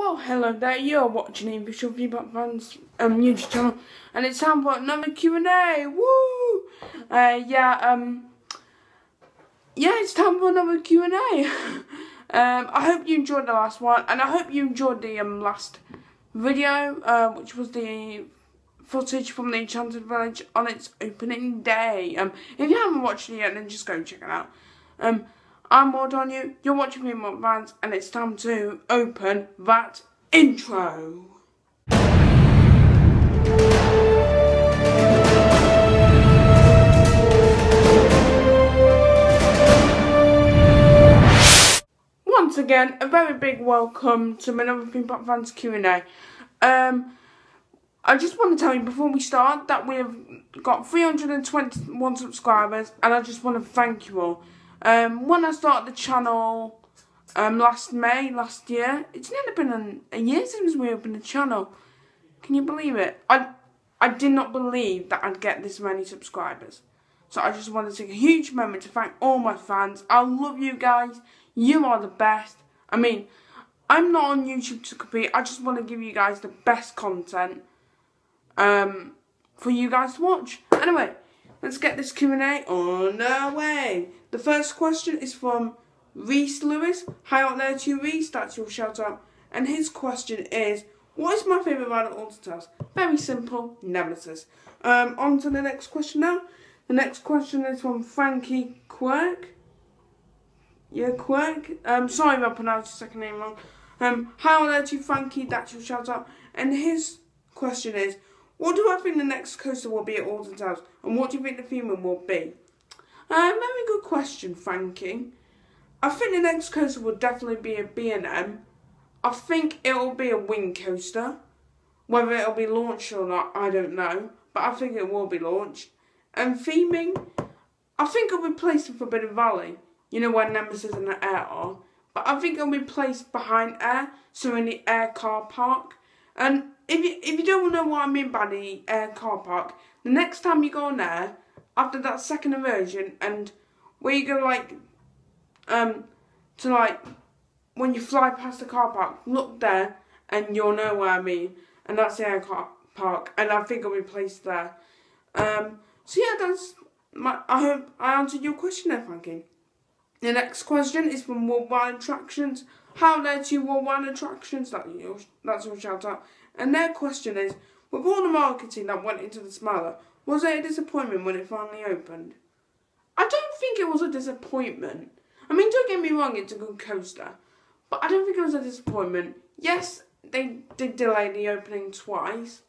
Well, hello there, you're watching Official Feedback Fans YouTube channel, and it's time for another Q&A, woo! It's time for another Q&A. I hope you enjoyed the last one, and I hope you enjoyed the last video, which was the footage from the Enchanted Village on its opening day. If you haven't watched it yet, then just go check it out. I'm Wardonyu, you're watching Feedback Fans, and it's time to open that intro. Once again, a very big welcome to another Feedback Fans Q&A. I just want to tell you before we start that we have got 321 subscribers, and I just want to thank you all. When I started the channel last May, last year, it's nearly been a year since we opened the channel. Can you believe it? I did not believe that I'd get this many subscribers. So I just want to take a huge moment to thank all my fans. I love you guys. You are the best. I mean, I'm not on YouTube to compete. I just want to give you guys the best content for you guys to watch. Anyway, let's get this Q&A on our way. The first question is from Reese Lewis. Hi out there to you, Reese. That's your shout out. And his question is, what is my favourite ride at Alton Towers? Very simple, Nemesis. On to the next question now. The next question is from Frankie Quirk. Yeah, Quirk. Sorry if I pronounced your second name wrong. Hi out there to you, Frankie. That's your shout out. And his question is, what do I think the next coaster will be at Alton Towers? And what do you think the theme will be? Very good question, Frankie. I think the next coaster will definitely be a B&M. I think it will be a wing coaster. Whether it will be launched or not, I don't know. But I think it will be launched. And theming, I think it'll be placed in Forbidden Valley. You know where Nemesis and the Air are. But I think it'll be placed behind Air, so in the Air car park. And if you don't know what I mean by the Air car park, the next time you go on there, after that second immersion, and where you go when you fly past the car park, look there, and you'll know what I mean. And that's the Air car park, and I think it'll be placed there. So yeah, I hope I answered your question there, Frankie. The next question is from Worldwide Attractions. How there to Worldwide Attractions? That's your shout out. And their question is, with all the marketing that went into the Smiler, was it a disappointment when it finally opened? I don't think it was a disappointment. I mean, don't get me wrong, it's a good coaster. But I don't think it was a disappointment. Yes, they did delay the opening twice.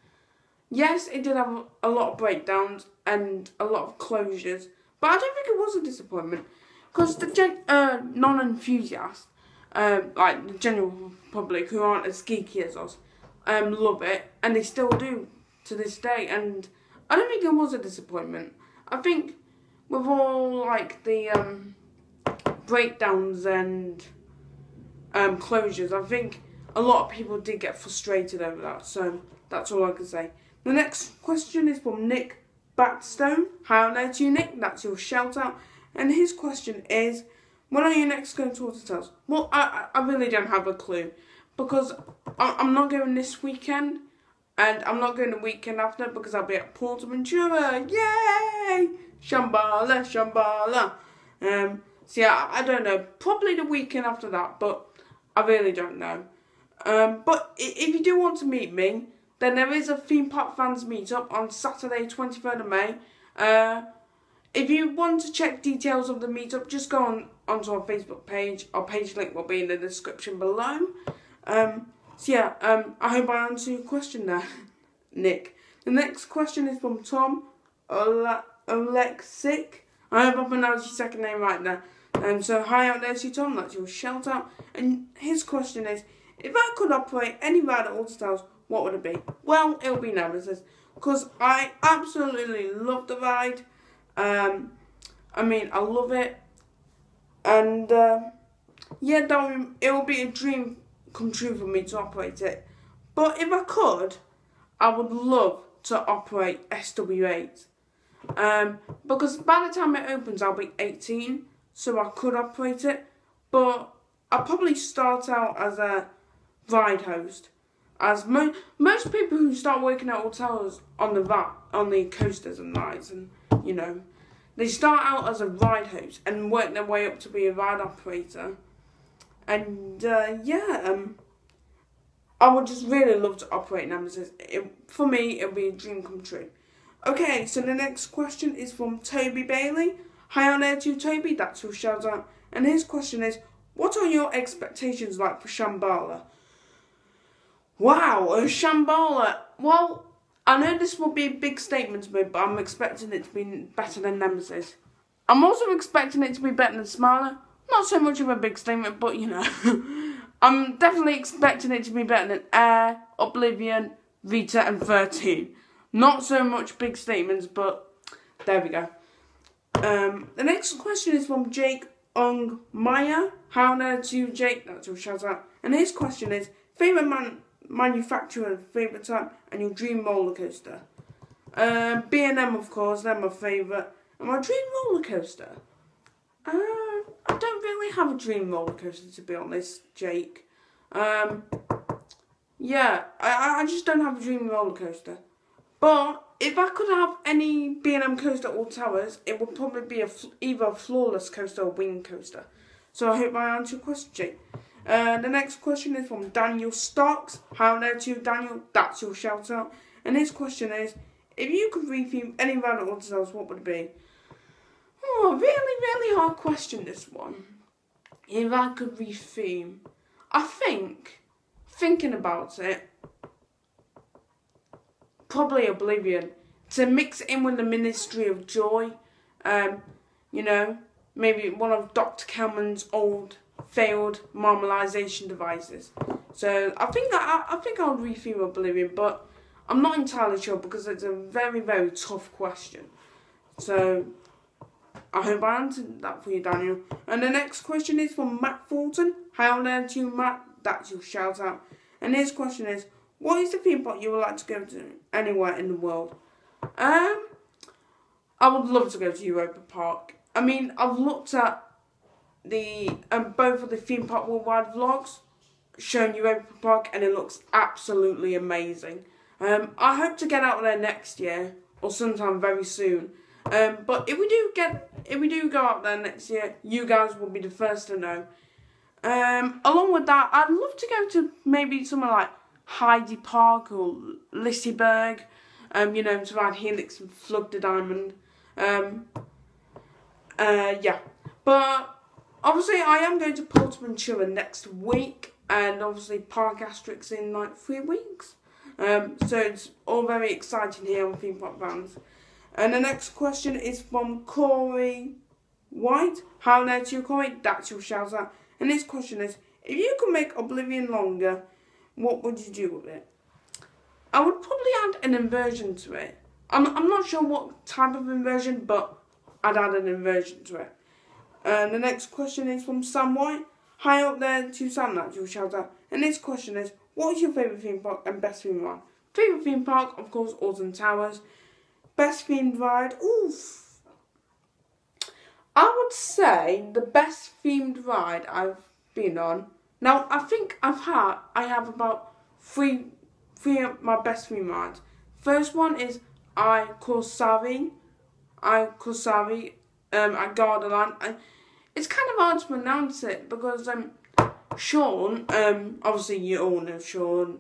Yes, it did have a lot of breakdowns and a lot of closures. But I don't think it was a disappointment. Because the non-enthusiasts, like the general public who aren't as geeky as us, love it. And they still do to this day. And I don't think it was a disappointment. I think with all like the breakdowns and closures, I think a lot of people did get frustrated over that. So that's all I can say. The next question is from Nick Batstone. Hi out there to you, Nick. That's your shout out. And his question is, when are you next going to Alton Towers? Well, I really don't have a clue. Because I'm not going this weekend. And I'm not going the weekend after because I'll be at Portaventura. Yay! Shambhala, Shambhala. So yeah, I don't know. Probably the weekend after that, but I really don't know. But if you do want to meet me, then there is a Theme Park Fans meetup on Saturday, 23rd of May. If you want to check details of the meetup, just go onto our Facebook page. Our page link will be in the description below. So yeah, I hope I answered your question there, Nick. The next question is from Tom Oleksic. I hope I pronounced your second name right there. So hi out there to you, Tom. That's your shout out. And his question is, if I could operate any ride at Alton Towers, what would it be? Well, it'll be Nemesis. Because I absolutely love the ride. I mean, I love it. And yeah, it will be a dream come true for me to operate it. But if I could, I would love to operate SW8. Because by the time it opens, I'll be 18, so I could operate it. But I'll probably start out as a ride host. As most people who start working at hotels on the coasters and rides, and you know, they start out as a ride host and work their way up to be a ride operator. And I would just really love to operate Nemesis. For me, it would be a dream come true. Okay, so the next question is from Toby Bailey. Hi on air to Toby, that's your shout out. And his question is, what are your expectations like for Shambhala? Wow, Shambhala. Well, I know this will be a big statement to me, but I'm expecting it to be better than Nemesis. I'm also expecting it to be better than Smiler. Not so much of a big statement, but you know. I'm definitely expecting it to be better than Air, Oblivion, Vita and 13. Not so much big statements, but there we go. The next question is from Jake Ong Maya. How on to Jake? That's your shout out. And his question is, favourite manufacturer, favourite type, and your dream roller coaster? B&M, of course, they're my favourite. And my dream roller coaster? I don't really have a dream roller coaster, to be honest, Jake. Yeah, I just don't have a dream roller coaster. But if I could have any B&M coaster or towers, it would probably be either a Flawless coaster or wing coaster. So I hope I answered your question, Jake. The next question is from Daniel Stocks. How there to you, Daniel? That's your shout out. And his question is, if you could retheme any ride at hotels, what would it be? Oh, really, really hard question, this one. If I could retheme, I think, thinking about it, probably Oblivion. To mix it in with the Ministry of Joy. You know, maybe one of Dr. Kelman's old failed marmalization devices. So I think I'll retheme Oblivion, but I'm not entirely sure because it's a very, very tough question. So I hope I answered that for you, Daniel. And the next question is from Matt Fulton. Hi on there to you, Matt. That's your shout out. And his question is, what is the theme park you would like to go to anywhere in the world? I would love to go to Europa Park. I mean, I've looked at the both of the Theme Park Worldwide vlogs showing Europa Park, and it looks absolutely amazing. I hope to get out there next year or sometime very soon. But if we do go out there next year, you guys will be the first to know. Along with that, I'd love to go to maybe somewhere like Heidi Park or Liseberg, you know, to ride Helix and Flug the Diamond. Yeah. But obviously I am going to Portaventura next week, and obviously Park Asterix in like 3 weeks. So it's all very exciting here on Theme Park Vans. And the next question is from Corey White. How there to you, Corey? That's your shout out. And this question is, if you could make Oblivion longer, what would you do with it? I would probably add an inversion to it. I'm not sure what type of inversion, but I'd add an inversion to it. And the next question is from Sam White. Hi up there to Sam, that's your shout out. And this question is, what is your favourite theme park and best theme ride? Favourite theme park, of course, Alton Towers. Best themed ride, oof. I would say the best themed ride I've been on. Now, I think I have about three of my best themed rides. First one is Corsavi at Gardaland. It's kind of hard to pronounce it because Sean, obviously you all know Sean,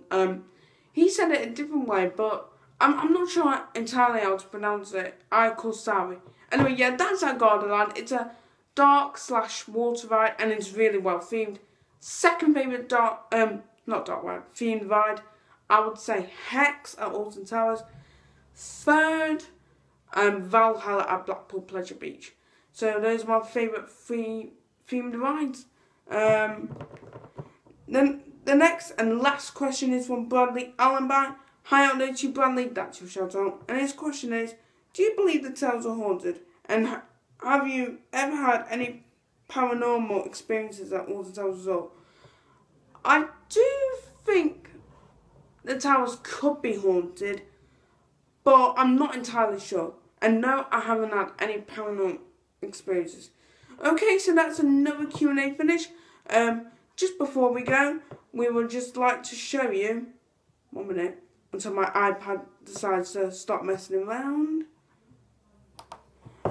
he said it a different way, but I'm not sure entirely how to pronounce it. Corsavi. Anyway, yeah, that's at Gardaland. It's a dark/water ride, and it's really well themed. Second favourite themed ride, I would say Hex at Alton Towers. Third, Valhalla at Blackpool Pleasure Beach. So those are my favourite themed rides. Then the next and last question is from Bradley Allenby. Hi out there to you, Bradley, that's your shout out. And his question is, do you believe the towers are haunted? And have you ever had any paranormal experiences at Alton Towers Resort? I do think the towers could be haunted, but I'm not entirely sure. And no, I haven't had any paranormal experiences. Okay, so that's another Q&A finish. Just before we go, we would just like to show you, 1 minute, until my iPad decides to stop messing around.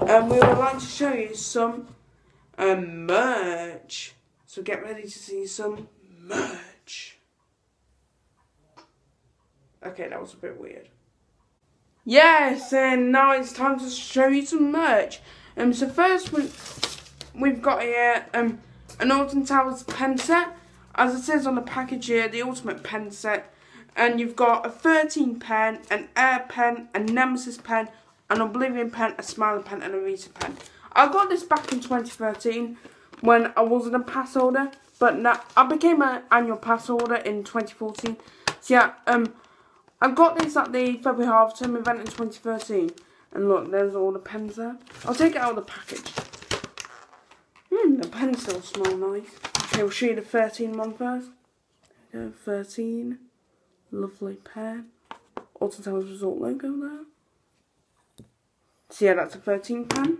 And we would like to show you some merch. So get ready to see some merch. Okay, that was a bit weird. Yes, and now it's time to show you some merch. So first we've got here an Alton Towers pen set. As it says on the package here, the ultimate pen set. And you've got a 13 pen, an Air pen, a Nemesis pen, an Oblivion pen, a Smiler pen, and a Rita pen. I got this back in 2013 when I wasn't a pass holder, but now I became an annual pass holder in 2014. So yeah, I got this at the February half term event in 2013. And look, there's all the pens there. I'll take it out of the package. The pens still smell nice. Okay, we'll show you the 13 one first. There we go, 13. Lovely pen. Alton Towers Resort logo there. So yeah, that's a 13 pen.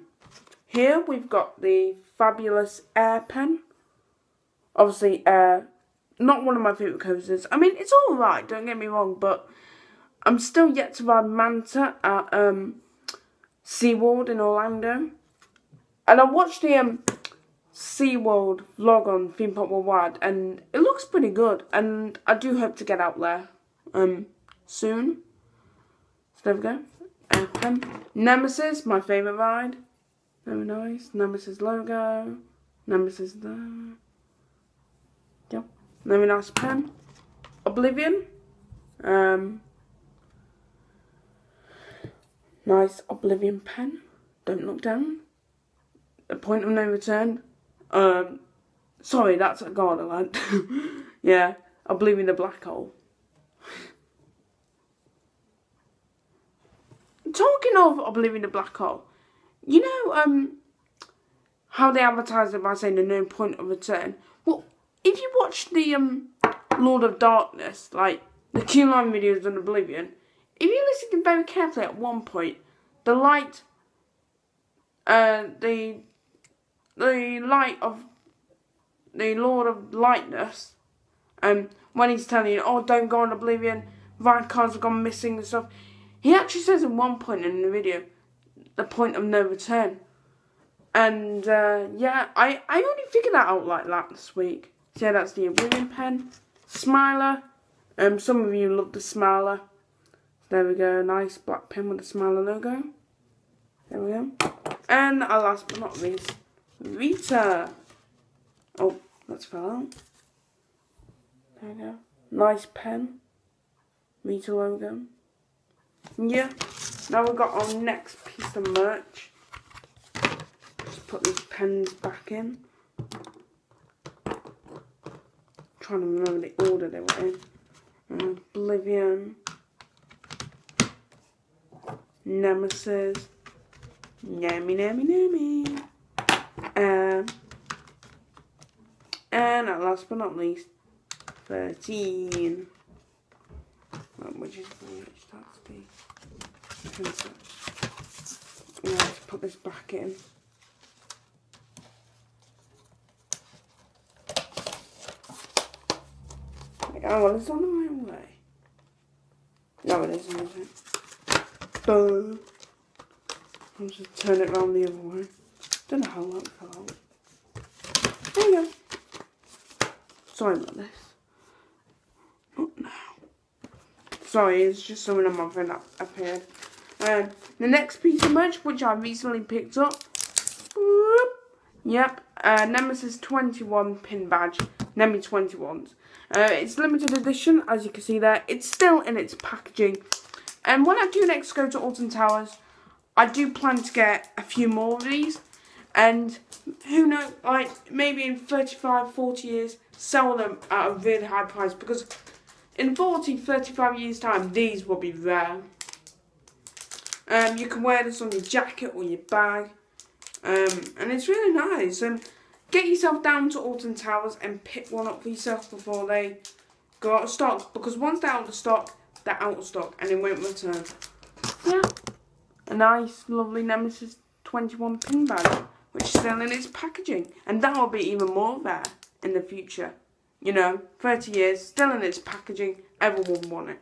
Here we've got the fabulous Air pen. Obviously, not one of my favourite coasters. I mean, it's alright, don't get me wrong, but I'm still yet to ride Manta at SeaWorld in Orlando. And I watched the SeaWorld vlog on Theme Park Worldwide, and it looks pretty good. And I do hope to get out there soon. So there we go. Air pen. Nemesis, my favourite ride. Very nice. Nemesis logo. Nemesis there. Yep. Very nice pen. Oblivion. Nice Oblivion pen. Don't look down. A point of no return. Sorry, that's a Gardaland. Yeah, Oblivion the black hole. Talking of Oblivion the black hole, you know how they advertise it by saying there's no point of return? Well, if you watch the Lord of Darkness, like the Q-Line videos on Oblivion, if you listen very carefully at one point, the light, the light of the Lord of Lightness, when he's telling you, oh, don't go on Oblivion, ride cars have gone missing and stuff, he actually says at one point in the video, the point of no return. And, yeah, I only figured that out like that this week. So yeah, that's the Oblivion pen. Smiler. Some of you love the Smiler. There we go, nice black pen with the Smiler logo. There we go. And last but not least, Rita. Oh, that's fell out. There we go. Nice pen. Rita logo. Yeah. Now we've got our next piece of merch. Just put these pens back in. Trying to remember the order they were in. Oblivion. Nemesis. Nami. And last but not least, 13. Which that's the pencil. Let's put this back in. Oh, well, it's on the right way. No, it isn't, is it? Boom. I'll just turn it around the other way. Don't know how that fell out. There you go. Sorry about this. Not now. Sorry, it's just something on my phone that appeared. The next piece of merch, which I recently picked up. Whoop, yep. Nemesis 21 pin badge. Nemi 21s. It's limited edition, as you can see there. It's still in its packaging. And when I do next go to Alton Towers, I do plan to get a few more of these. And who knows, like maybe in 35, 40 years, sell them at a really high price. Because in 40, 35 years time, these will be rare. You can wear this on your jacket or your bag. And it's really nice. Get yourself down to Alton Towers and pick one up for yourself before they go out of stock. Because once they're out of stock, they're out of stock and they won't return. Yeah. A nice, lovely Nemesis 21 pin badge, which is still in its packaging. And that will be even more rare in the future. You know, 30 years, still in its packaging, everyone will want it.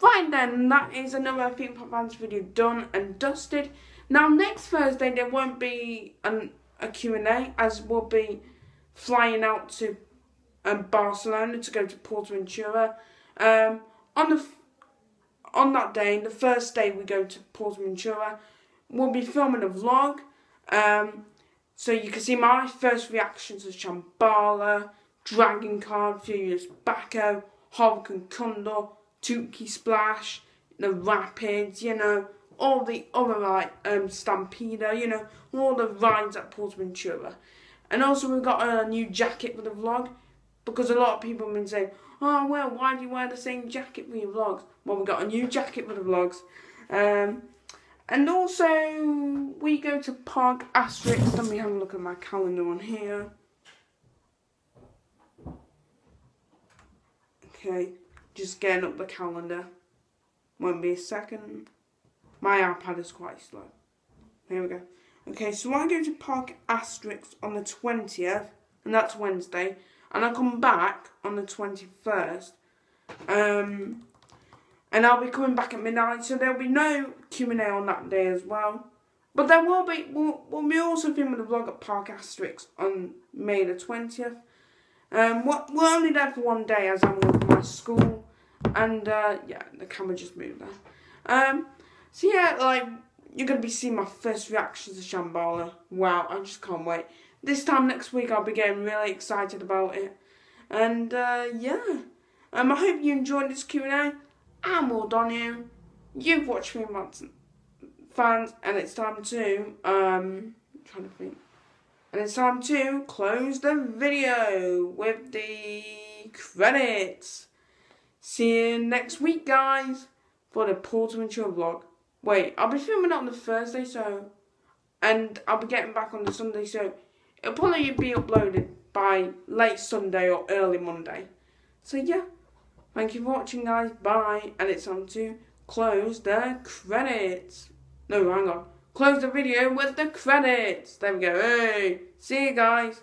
Right then, that is another Theme Park Vans video done and dusted. Now, next Thursday, there won't be a Q&A, as we'll be flying out to Barcelona to go to Portaventura. On that day, the first day we go to Portaventura, we'll be filming a vlog. So you can see my first reactions to Shambhala, Dragon Card, Furious Bacco, Hurricane Condor, Tukey Splash, the Rapids, you know, all the other Stampeder, you know, all the rides at Portaventura. And also we've got a new jacket for the vlog, because a lot of people have been saying, oh well, why do you wear the same jacket for your vlogs? Well, we've got a new jacket for the vlogs. And also we go to Park Asterix. Let me have a look at my calendar on here. Okay, just getting up the calendar. Won't be a second. My iPad is quite slow. Here we go. Okay, so I go to Park Asterix on the 20th, and that's Wednesday, and I come back on the 21st. And I'll be coming back at midnight, so there'll be no Q&A on that day as well. But there will be, we'll be also filming the vlog at Park Asterix on May the 20th. We're only there for one day, as I'm with my school, and yeah, the camera just moved there. So yeah, like, you're going to be seeing my first reactions to Shambhala. Wow, I just can't wait. This time next week I'll be getting really excited about it. And yeah, I hope you enjoyed this Q&A. I'm all done here. You've watched me, fans, and it's time to, trying to think. And it's time to close the video with the credits. See you next week, guys, for the Portaventura vlog. Wait, I'll be filming it on the Thursday, and I'll be getting back on the Sunday, so it'll probably be uploaded by late Sunday or early Monday. So yeah, thank you for watching, guys. Bye. And it's time to close the credits. No, hang on. Close the video with the credits. There we go. Hey, see you guys.